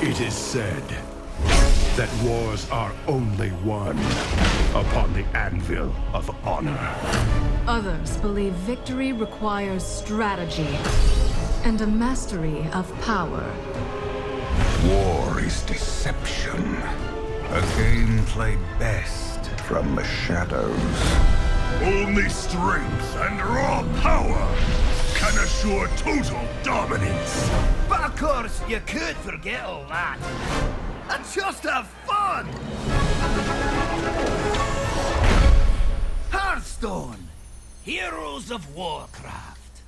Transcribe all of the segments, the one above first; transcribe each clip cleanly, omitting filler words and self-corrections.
It is said that wars are only won upon the anvil of honor. Others believe victory requires strategy and a mastery of power. War is deception. A game played best from the shadows. Only strength and raw power can assure total dominance. But of course, you could forget all that and just have fun! Hearthstone! Heroes of Warcraft.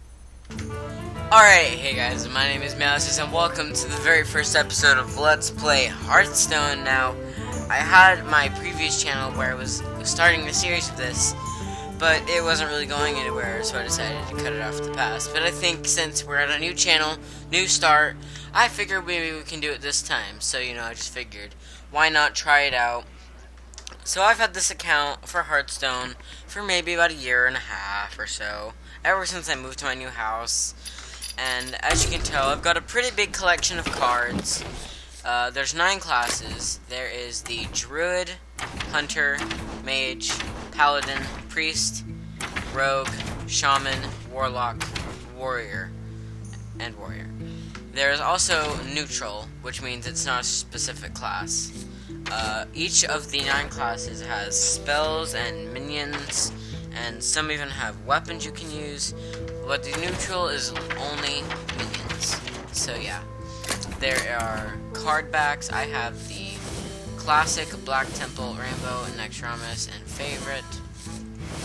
Alright, hey guys, my name is Malice and welcome to the very first episode of Let's Play Hearthstone. Now, I had my previous channel where I was starting the series of this, but it wasn't really going anywhere, so I decided to cut it off at the pass. But I think since we're at a new channel, new start, I figured maybe we can do it this time. So, you know, I just figured, why not try it out? So I've had this account for Hearthstone for maybe about a year and a half or so, ever since I moved to my new house. And as you can tell, I've got a pretty big collection of cards. There's 9 classes. There is the Druid, Hunter, Mage, Paladin, Priest, Rogue, Shaman, Warlock, Warrior, and Warrior. There is also Neutral, which means it's not a specific class. Each of the 9 classes has spells and minions, and some even have weapons you can use, but the Neutral is only minions. So yeah. There are card backs. I have the Classic, Black Temple, Rainbow, and Nextramus, and Favorite.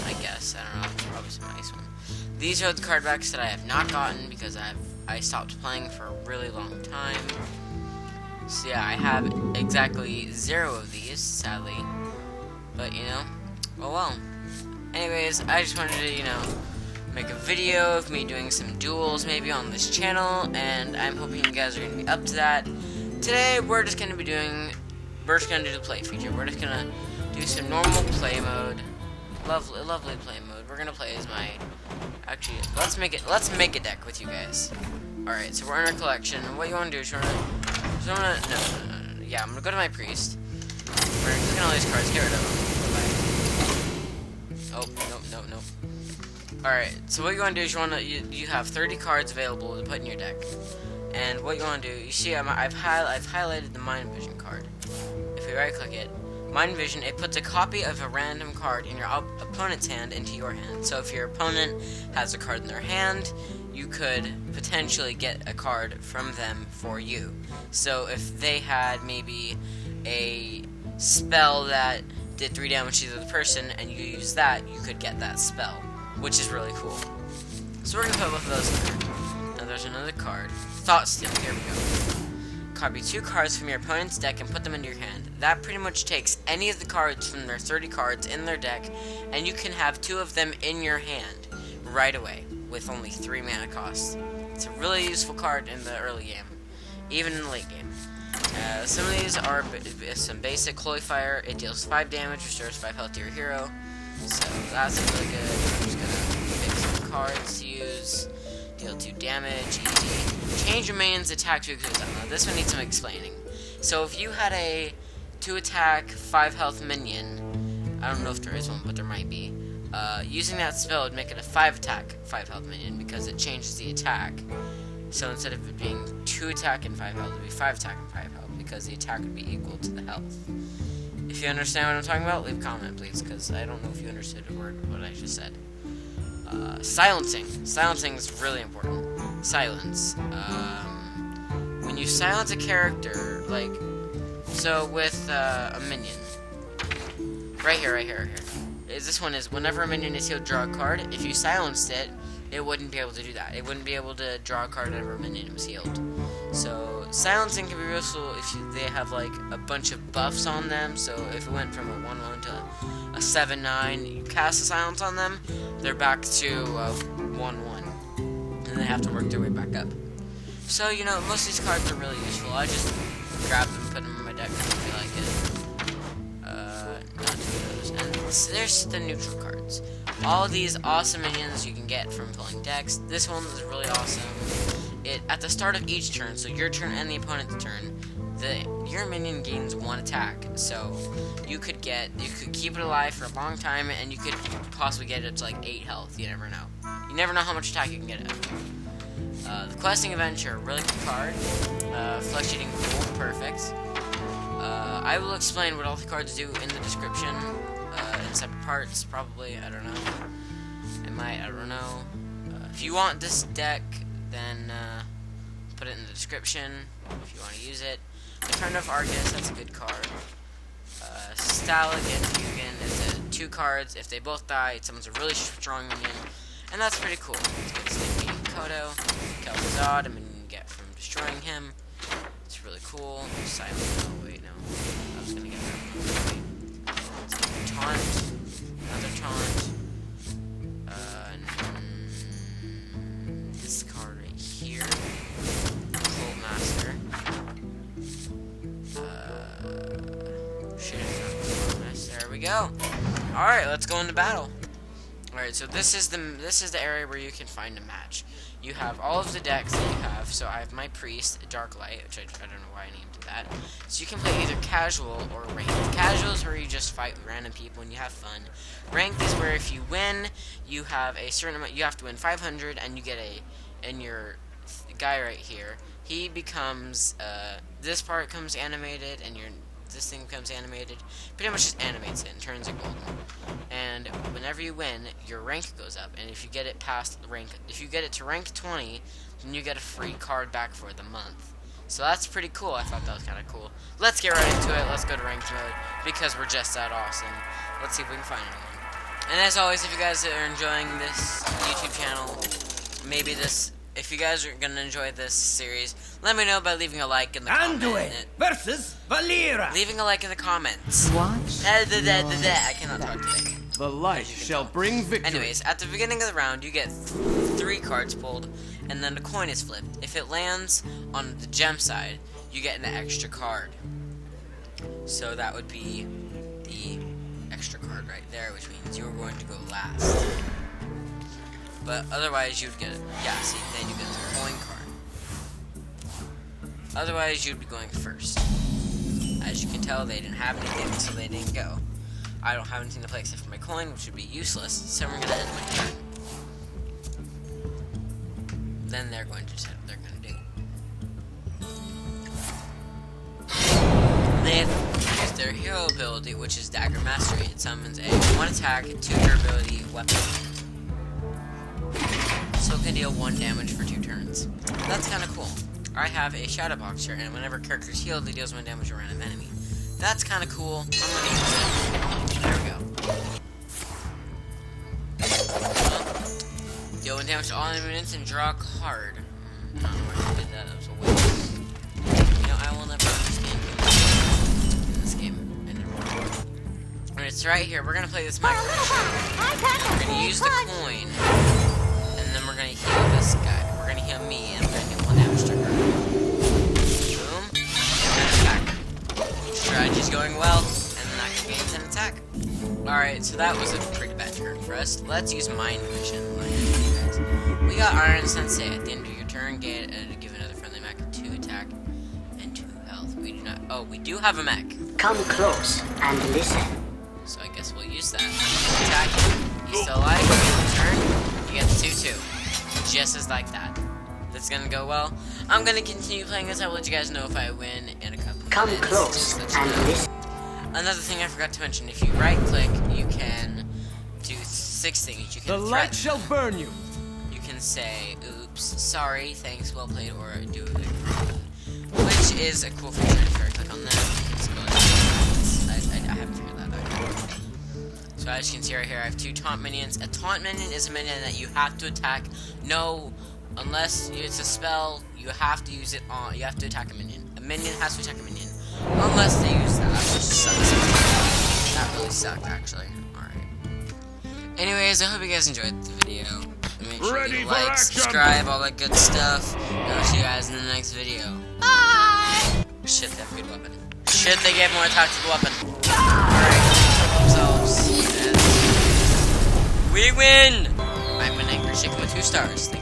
I guess. I don't know. It's probably some nice one. These are the card backs that I have not gotten because I stopped playing for a really long time. So yeah, I have exactly 0 of these, sadly. But, you know, oh well. Anyways, I just wanted to, you know, make a video of me doing some duels maybe on this channel, and I'm hoping you guys are going to be up to that. Today, we're just going to do the play feature. We're just going to do some normal play mode. Lovely play mode. We're going to play as my... Actually, let's make a deck with you guys. Alright, so we're in our collection. What you want to do is no. Yeah, I'm going to go to my priest. We're going to click on all these cards, get rid of them. Oh, no. Alright, so what you want to do is you have 30 cards available to put in your deck. And what you want to do, you see I've highlighted the Mind Vision card. If you right click it, Mind Vision, it puts a copy of a random card in your opponent's hand into your hand. So if your opponent has a card in their hand, you could potentially get a card from them for you. So if they had maybe a spell that did 3 damage to the person and you use that, you could get that spell, which is really cool. So we're going to put both of those in there. Now there's another card. Thought Steal. Here we go. Copy 2 cards from your opponent's deck and put them into your hand. That pretty much takes any of the cards from their 30 cards in their deck, and you can have 2 of them in your hand right away with only 3 mana costs. It's a really useful card in the early game, even in the late game. Some of these are some basic Holy Fire. It deals 5 damage, restores 5 health to your hero. So that's really good. I'm just gonna pick some cards to use. Deal 2 damage, easy. Change your main's attack to now this one needs some explaining. So if you had a 2 attack, 5 health minion, I don't know if there is one, but there might be. Using that spell would make it a 5 attack, 5 health minion because it changes the attack. So instead of it being 2 attack and 5 health, it would be 5 attack and 5 health because the attack would be equal to the health. If you understand what I'm talking about, leave a comment, please, because I don't know if you understood a word of what I just said. Silencing. Silencing is really important. Silence. When you silence a character, like, so with a minion. Right here. This one is, whenever a minion is healed, draw a card. If you silenced it, it wouldn't be able to do that. It wouldn't be able to draw a card whenever a minion was healed. So, silencing can be useful if they have, like, a bunch of buffs on them. So, if it went from a 1-1 to a 7-9, you cast a silence on them, they're back to 1-1. And they have to work their way back up. So, you know, most of these cards are really useful. I just grab them, put them in my deck if I feel like it. Not 2 of those. And there's the neutral cards. All these awesome minions you can get from pulling decks. This one is really awesome. At the start of each turn, so your turn and the opponent's turn, your minion gains 1 attack. So you could keep it alive for a long time, and you could possibly get it to like 8 health. You never know. You never know how much attack you can get it. The questing adventure, really good card. Fluctuating cool, perfect. I will explain what all the cards do in the description, in separate parts, probably. I don't know. I don't know. If you want this deck, then put it in the description if you want to use it. Return of Argus, that's a good card. Stalic and Fugan is 2 cards. If they both die, someone's a really strong minion, and that's pretty cool. It's good to beat Kodo, Kel'Thuzad, a minion you get from destroying him. It's really cool. Silent. Oh wait, no. I was gonna get that. Wait. Taunt. Another taunt. This card right here. Cult Master. There we go. Alright, let's go into battle. Alright, so this is the area where you can find a match. You have all of the decks that you have. So I have my Priest, Darklight, which I don't know why I named it that. So you can play either casual or ranked. Casual is where you just fight with random people and you have fun. Ranked is where if you win, you have a certain amount. You have to win 500, and you get and your guy right here, he becomes this part comes animated, and this thing becomes animated. Pretty much just animates it and turns it golden. And whenever you win, your rank goes up. And if you get it past the rank, if you get it to rank 20, then you get a free card back for the month. So that's pretty cool. I thought that was kind of cool. Let's get right into it. Let's go to ranked mode because we're just that awesome. Let's see if we can find anyone. And as always, if you guys are enjoying this YouTube channel, if you guys are gonna enjoy this series, let me know by leaving a like in the comments. Anduin versus Valera. Leaving a like in the comments. Watch. I cannot talk today. The light shall bring victory. Anyways, at the beginning of the round, you get 3 cards pulled, and then a coin is flipped. If it lands on the gem side, you get an extra card. So that would be the extra card right there, which means you're going to go last. But otherwise, you'd get it. Yeah, see, then you get the coin card. Otherwise, you'd be going first. As you can tell, they didn't have anything, so they didn't go. I don't have anything to play except for my coin, which would be useless, so we're gonna end my turn. Then they're going to decide what they're gonna do. They use their hero ability, which is Dagger Mastery. It summons a 1 attack, 2 durability weapon. So it can deal 1 damage for 2 turns. That's kind of cool. I have a Shadow Boxer, and whenever characters heal, it deals 1 damage to a random enemy. That's kind of cool. I'm gonna use it. There we go. Deal 1 damage to all enemies and draw a card. I don't know why I did that. That was a waste. You know, I will never understand in this game. Alright, it's right here. We're gonna play this micro. We're gonna use the coin. We're gonna heal this guy. We're gonna heal me, and we're gonna do 1 damage to her. Boom. And attack. Strategy's going well, and then I can gain 10 attack. Alright, so that was a pretty bad turn for us. Let's use Mind Vision. We got Iron Sensei. At the end of your turn, give another friendly mech 2 attack and 2 health. We do not. Oh, we do have a mech. Come close and listen. So I guess we'll use that. Attack. He's still alive. Turn. You get the 2/2. Just as like that. That's gonna go well. I'm gonna continue playing this. I'll let you guys know if I win in a couple minutes. Come close and listen. Another thing I forgot to mention, if you right click, you can do 6 things. You can The light shall burn you. You can say, oops, sorry, thanks, well played, or do it. Which is a cool feature. If you right click on that, it's going I haven't figured that out. So as you can see right here, I have 2 taunt minions. A taunt minion is a minion that you have to attack. No, unless it's a spell, you have to use it on. You have to attack a minion. A minion has to attack a minion, unless they use that. Which sucks. That really sucked, actually. All right. Anyways, I hope you guys enjoyed the video. Make sure you like, subscribe, all that good stuff. And I'll see you guys in the next video. Bye. Shit, they have a good weapon. Shit, they gave more attack to the weapon. Alright, themselves. We win! I'm an angry chicken with 2 stars. Thank you.